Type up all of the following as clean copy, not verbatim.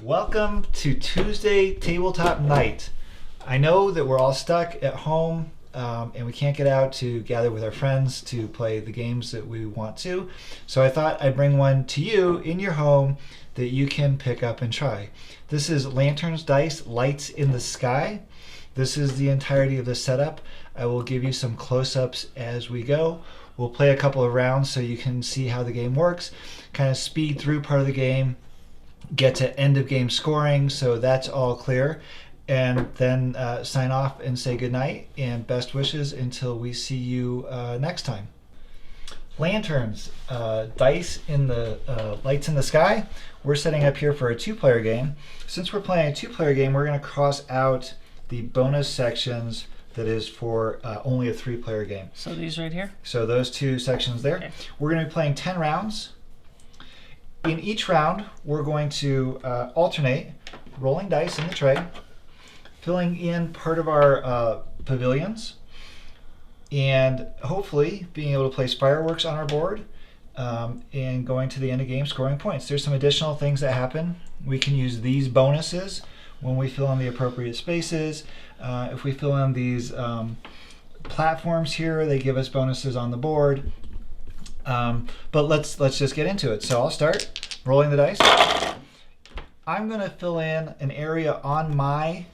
Welcome to Tuesday Tabletop Night. I know that we're all stuck at home and we can't get out to gather with our friends to play the games that we want to. So I thought I'd bring one to you in your home that you can pick up and try. This is Lanterns Dice Lights in the Sky. This is the entirety of the setup. I will give you some close-ups as we go. We'll play a couple of rounds so you can see how the game works, kind of speed through part of the game, get to end of game scoring, so that's all clear, and then sign off and say goodnight and best wishes until we see you next time. Lanterns, dice in the lights in the sky. We're setting up here for a two-player game. Since we're playing a two-player game, we're going to cross out the bonus sections that is for only a three-player game. So these right here? So those two sections there. Okay. We're going to be playing 10 rounds. In each round, we're going to alternate rolling dice in the tray, filling in part of our pavilions, and hopefully being able to place fireworks on our board and going to the end of game scoring points. There's some additional things that happen. We can use these bonuses when we fill in the appropriate spaces. If we fill in these platforms here, they give us bonuses on the board. But let's just get into it. So I'll start rolling the dice. I'm going to fill in an area on my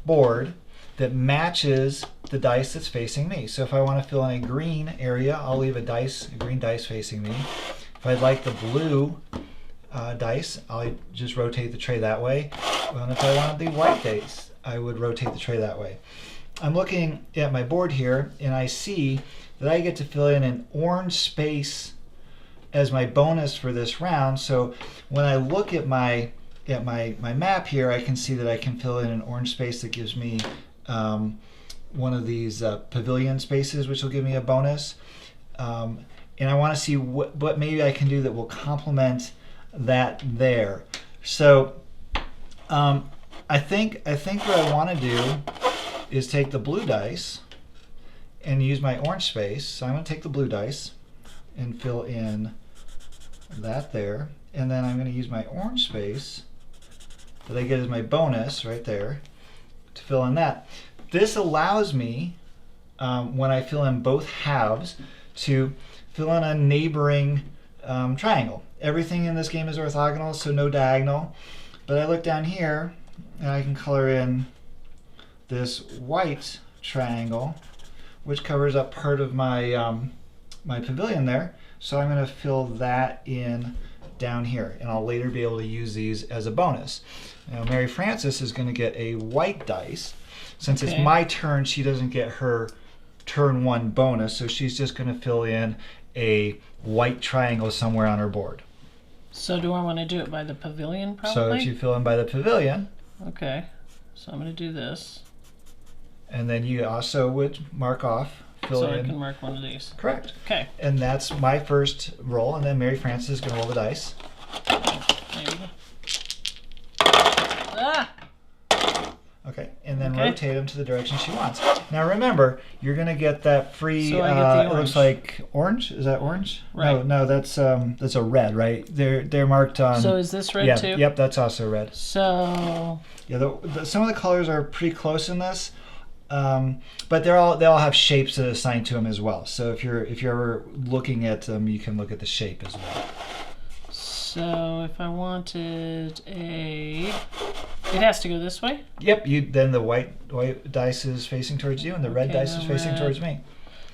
board that matches the dice that's facing me. So if I want to fill in a green area, I'll leave a green dice facing me. If I'd like the blue dice, I'll just rotate the tray that way. And if I wanted the white dice, I would rotate the tray that way. I'm looking at my board here, and I see that I get to fill in an orange space as my bonus for this round. So when I look at my map here, I can see that I can fill in an orange space that gives me one of these pavilion spaces, which will give me a bonus. And I want to see what maybe I can do that will complement that there. So I think what I want to do is take the blue dice and use my orange space. So I'm going to take the blue dice and fill in that there. And then I'm going to use my orange space that I get as my bonus right there to fill in that. This allows me, when I fill in both halves, to fill in a neighboring triangle. Everything in this game is orthogonal, so no diagonal. But I look down here and I can color in this white triangle, which covers up part of my my pavilion there. So I'm going to fill that in down here, and I'll later be able to use these as a bonus. Now Mary Frances is going to get a white dice. Since it's my turn, she doesn't get her turn one bonus, so she's just going to fill in a white triangle somewhere on her board. So do I want to do it by the pavilion probably? So if you fill in by the pavilion. Okay, so I'm going to do this. And then you also would mark off, fill so in. I can mark one of these. Correct. Okay. And that's my first roll, and then Mary Frances is going to roll the dice. There you go. Ah! Okay, and then rotate them to the direction she wants. Now remember, you're going to get that free, so I get the it looks like orange. Is that orange? Right. No, that's a red, right? They're marked on. So is this red too? Yep, that's also red. So yeah, some of the colors are pretty close in this. But they all have shapes that are assigned to them as well. So if you're ever looking at them, you can look at the shape as well. So if I wanted it has to go this way? Yep. Then the white dice is facing towards you, and the red dice is facing towards me.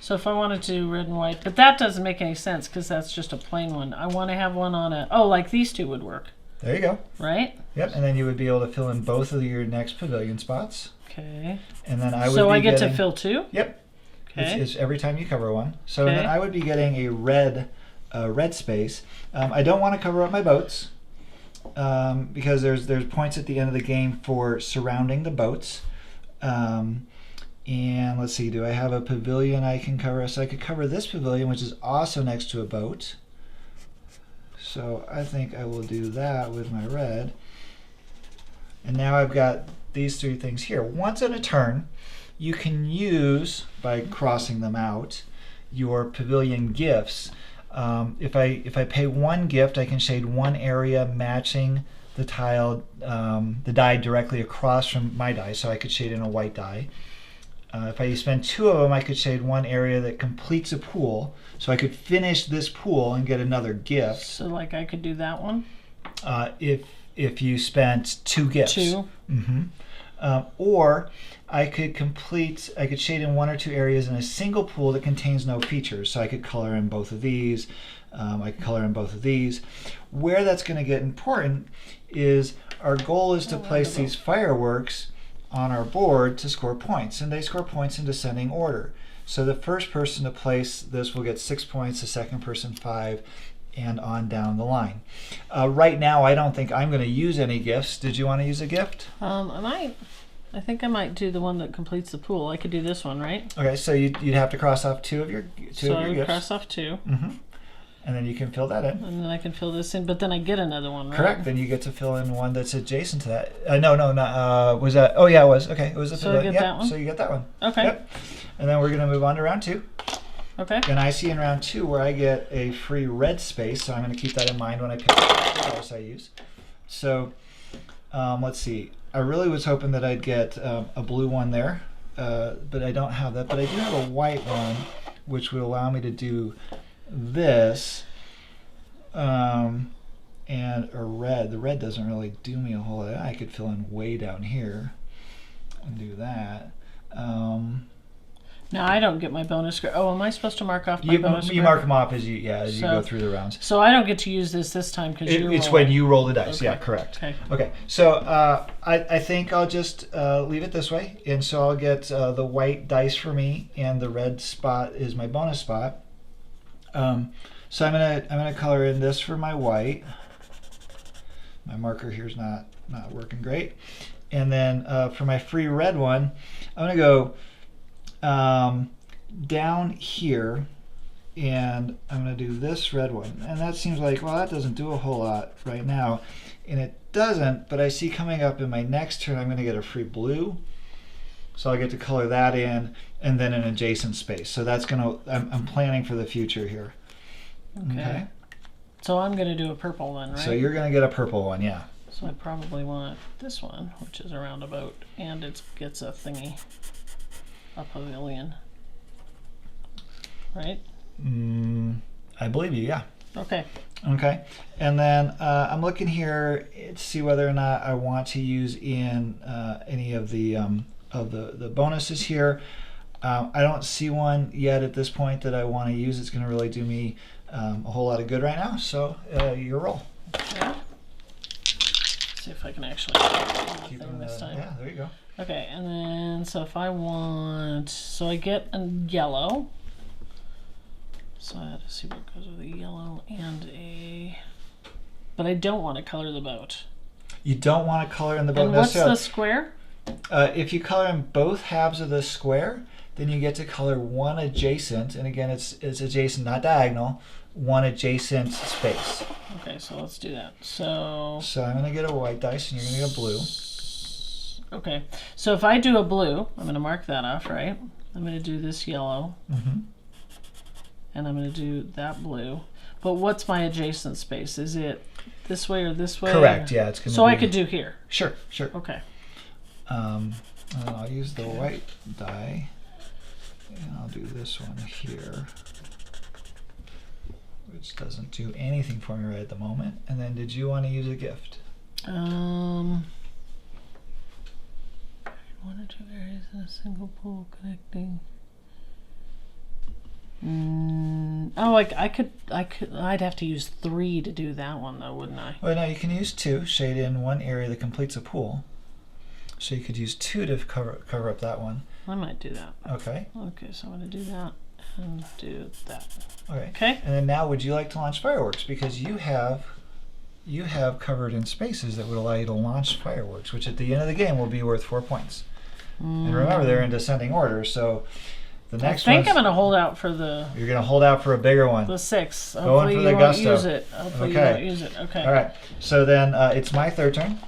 So if I wanted to do red and white, but that doesn't make any sense because that's just a plain one. I want to have one on like these two would work. There you go. Right? Yep. And then you would be able to fill in both of your next pavilion spots. Okay. And then I would. So I get to fill two? Yep. Okay. It's every time you cover one. So then I would be getting a red space. I don't want to cover up my boats because there's points at the end of the game for surrounding the boats. And let's see, do I have a pavilion I can cover? So I could cover this pavilion, which is also next to a boat. So I think I will do that with my red. And now I've got these three things here. Once in a turn, you can use, by crossing them out, your pavilion gifts. If I pay one gift, I can shade one area matching the tile, the die directly across from my die, so I could shade in a white die. If I spend 2 of them, I could shade one area that completes a pool, so I could finish this pool and get another gift. So like I could do that one. If you spent 2 gifts. 2. Or I could shade in 1 or 2 areas in a single pool that contains no features. So I could color in both of these. I could color in both of these. Where that's going to get important is our goal is to place these fireworks on our board to score points, and they score points in descending order. So the first person to place this will get 6 points, the second person 5, and on down the line. Right now, I don't think I'm going to use any gifts. Did you want to use a gift? I think I might do the one that completes the pool. I could do this one, right? Okay, so you'd have to cross off 2 of your So I would gifts. cross off 2. And then you can fill that in. And then I can fill this in, but then I get another one, right? Correct. Then you get to fill in one that's adjacent to that. No, not. Was that? Oh yeah, it was. Okay, it was. So I get that one? So you get that one. Okay. Yep. And then we're gonna move on to round 2. Okay. And I see in round 2 where I get a free red space, so I'm gonna keep that in mind when I pick the colors I use. So, let's see. I really was hoping that I'd get a blue one there, but I don't have that. But I do have a white one, which would allow me to do this. And a red. The red doesn't really do me a whole lot. I could fill in way down here and do that. Now I don't get my bonus score. Oh, am I supposed to mark off my bonus score? You mark them off as you go through the rounds. So I don't get to use this time because It's when you roll the dice. Okay. Yeah, correct. Okay. So I think I'll just leave it this way, and so I'll get the white dice for me, and the red spot is my bonus spot. So I'm gonna color in this for my white. My marker here's not working great. And then for my free red one, I'm gonna go down here, and I'm gonna do this red one. And that seems like, well, that doesn't do a whole lot right now, and it doesn't. But I see coming up in my next turn, I'm gonna get a free blue. So I'll get to color that in, and then an adjacent space. So that's I'm planning for the future here. Okay. So I'm going to do a purple one, right? So you're going to get a purple one, yeah. So I probably want this one, which is a roundabout, and it gets a thingy, a pavilion. Right? I believe you, yeah. Okay. Okay. And then I'm looking here to see whether or not I want to use in any of the bonuses here. I don't see one yet at this point that I want to use. It's going to really do me a whole lot of good right now. So your roll. Okay. See if I can actually keep the thing this time. Yeah, there you go. Okay, and then so if I want, so I get a yellow. So I have to see what goes with a yellow and a. But I don't want to color the boat. You don't want to color in the boat And what's necessarily. the square? If you color in both halves of the square, then you get to color one adjacent, and again, it's adjacent, not diagonal, one adjacent space. Okay, so let's do that. So I'm going to get a white dice, and you're going to get a blue. Okay, so if I do a blue, I'm going to mark that off, right? I'm going to do this yellow, and I'm going to do that blue. But what's my adjacent space? Is it this way or this way? Correct, yeah. It's going to So be... I could do here. Sure. Okay. And I'll use the white die, and I'll do this one here, which doesn't do anything for me right at the moment. And then did you want to use a gift? One or two areas in a single pool connecting. Oh, I'd have to use 3 to do that one though, wouldn't I? Well, no, you can use 2, shade in one area that completes a pool. So you could use 2 to cover up that one. I might do that. Okay. Okay, so I'm going to do that and do that. Okay. Okay. And then now, would you like to launch fireworks? Because you have covered in spaces that would allow you to launch fireworks, which at the end of the game will be worth 4 points. And remember, they're in descending order, so the next one. I think I'm going to hold out for the. You're going to hold out for a bigger one. The 6. Going Hopefully for you the won't gusto. use it. Hopefully you Okay. won't use it. Okay. All right. So then it's my third turn.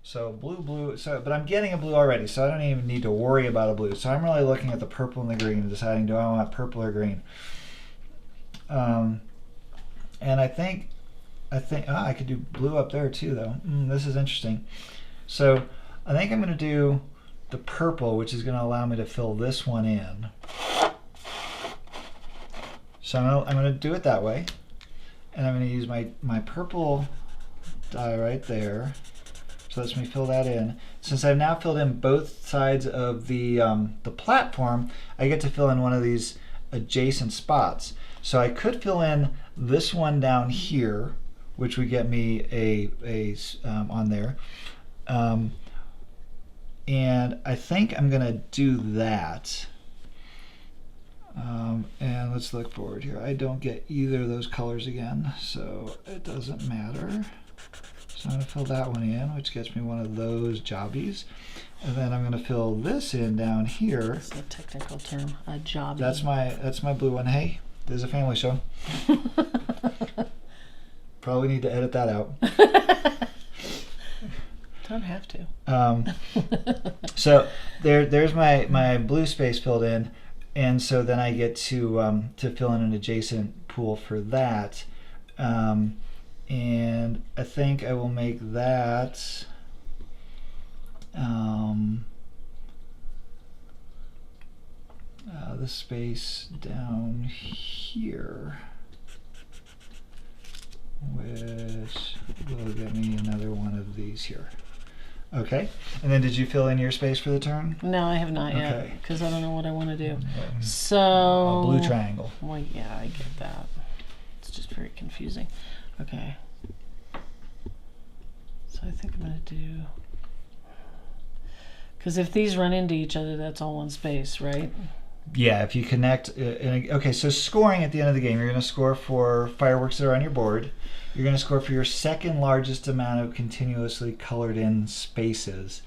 So blue. So, but I'm getting a blue already, so I don't even need to worry about a blue. So I'm really looking at the purple and the green and deciding, do I want purple or green? And I think I think I could do blue up there too, though. This is interesting. So I think I'm going to do the purple, which is going to allow me to fill this one in. So I'm going to do it that way, and I'm going to use my purple die right there. So lets me fill that in. Since I've now filled in both sides of the platform, I get to fill in one of these adjacent spots. So I could fill in this one down here, which would get me a on there. And I think I'm gonna do that. And let's look forward here. I don't get either of those colors again, so it doesn't matter. So I'm going to fill that one in, which gets me one of those jobbies. And then I'm going to fill this in down here. That's a technical term, a jobbie. That's my blue one. Hey, there's a family show. Probably need to edit that out. Don't have to. So there's my blue space filled in, and so then I get to fill in an adjacent pool for that. And I think I will make that the space down here, which will get me another one of these here. Okay, and then did you fill in your space for the turn? No, I have not yet, Okay. because I don't know what I want to do. So A blue triangle. Well, yeah, I get that. It's just very confusing. Okay. So I think I'm going to do... Because if these run into each other, that's all one space, right? Yeah, if you connect... okay, so scoring at the end of the game, you're going to score for fireworks that are on your board. You're going to score for your second largest amount of continuously colored in spaces.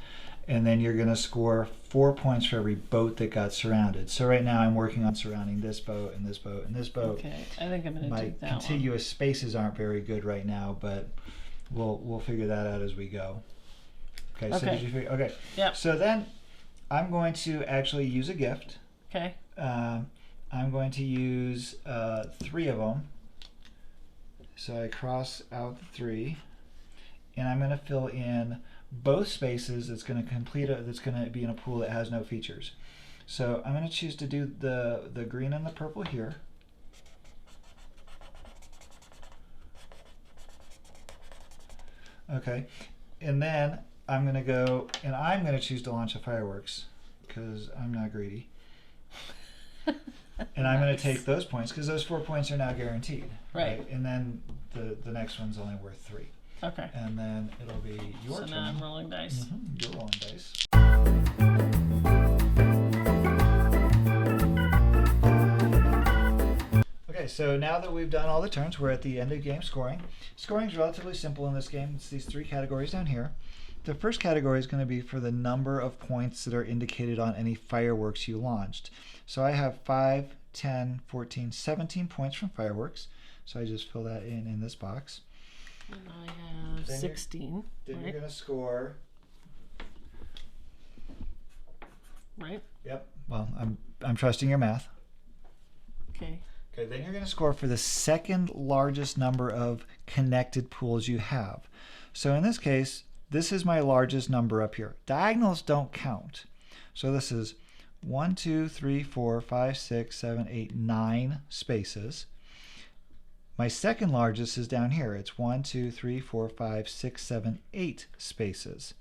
And then you're going to score 4 points for every boat that got surrounded. So right now I'm working on surrounding this boat and this boat and this boat. Okay, I think I'm going to do My that contiguous spaces aren't very good right now, but we'll figure that out as we go. Okay, so Okay. did you figure? Okay. Yep. So then I'm going to actually use a gift. one. Okay. I'm going to use 3 of them. So I cross out the 3, and I'm going to fill in both spaces. That's going to that's going to be in a pool that has no features. So I'm going to choose to do the green and the purple here. Okay, and then I'm going to go and I'm going to choose to launch a fireworks because I'm not greedy. And I'm going to take those points because those 4 points are now guaranteed. Right. And then the next one's only worth 3. Okay. And then it'll be your So turn. now I'm rolling dice. You're rolling dice. Okay, so now that we've done all the turns, we're at the end of game scoring. Scoring is relatively simple in this game. It's these 3 categories down here. The first category is going to be for the number of points that are indicated on any fireworks you launched. So I have 5, 10, 14, 17 points from fireworks. So I just fill that in this box. And I have Then 16. Then right? you're going to score. Right? Yep. Well, I'm trusting your math. Okay. Okay, then you're going to score for the second largest number of connected pools you have. So in this case, this is my largest number up here. Diagonals don't count. So this is 1, 2, 3, 4, 5, 6, 7, 8, 9 spaces. My second largest is down here. It's 1, 2, 3, 4, 5, 6, 7, 8 spaces.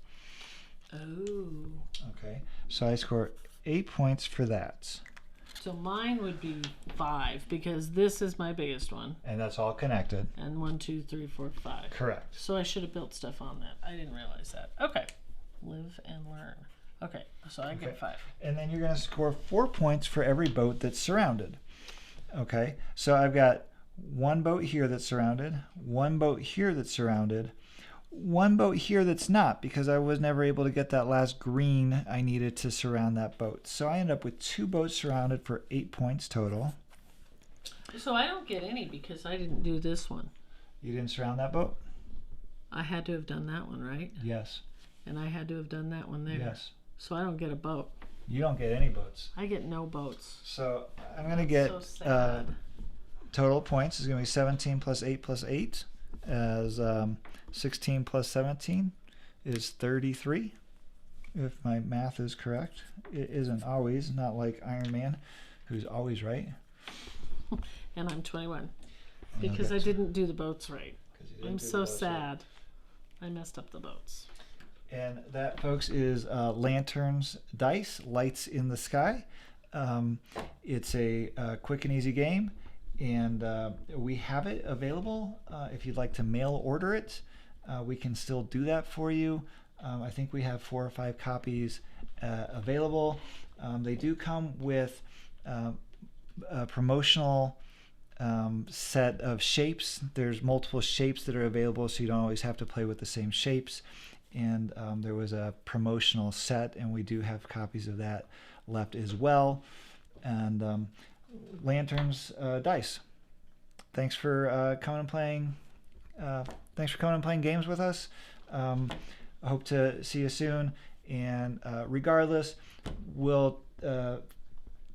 Oh. Okay, so I score 8 points for that. So mine would be 5 because this is my biggest one. And that's all connected. And 1, 2, 3, 4, 5. Correct. So I should have built stuff on that. I didn't realize that. Okay. Live and learn. Okay, so I get 5. And then you're going to score 4 points for every boat that's surrounded. Okay, so I've got 1 boat here that's surrounded, 1 boat here that's surrounded, 1 boat here that's not because I was never able to get that last green I needed to surround that boat. So I end up with 2 boats surrounded for 8 points total. So I don't get any because I didn't do this one. You didn't surround that boat? I had to have done that one, right? Yes. And I had to have done that one there. Yes. So I don't get a boat. You don't get any boats. I get no boats. So I'm going to get So sad. total points is going to be 17 plus 8 plus 8. as 16 plus 17 is 33, if my math is correct. It isn't always, not like Iron Man, who's always right. And I'm 21 And because I I've got didn't do the boats right. 'cause you didn't I'm do so the boats right. sad. I messed up the boats. And that, folks, is Lanterns Dice, Lights in the Sky. It's a quick and easy game, and we have it available. If you'd like to mail order it, we can still do that for you. I think we have 4 or 5 copies available. They do come with a promotional set of shapes. There's multiple shapes that are available, so you don't always have to play with the same shapes. And there was a promotional set, and we do have copies of that left as well. And Lanterns Dice. Thanks for coming and playing. Thanks for coming and playing games with us. I hope to see you soon. And regardless, we'll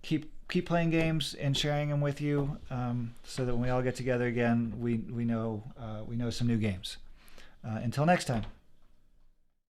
keep playing games and sharing them with you, so that when we all get together again, we know some new games. Until next time.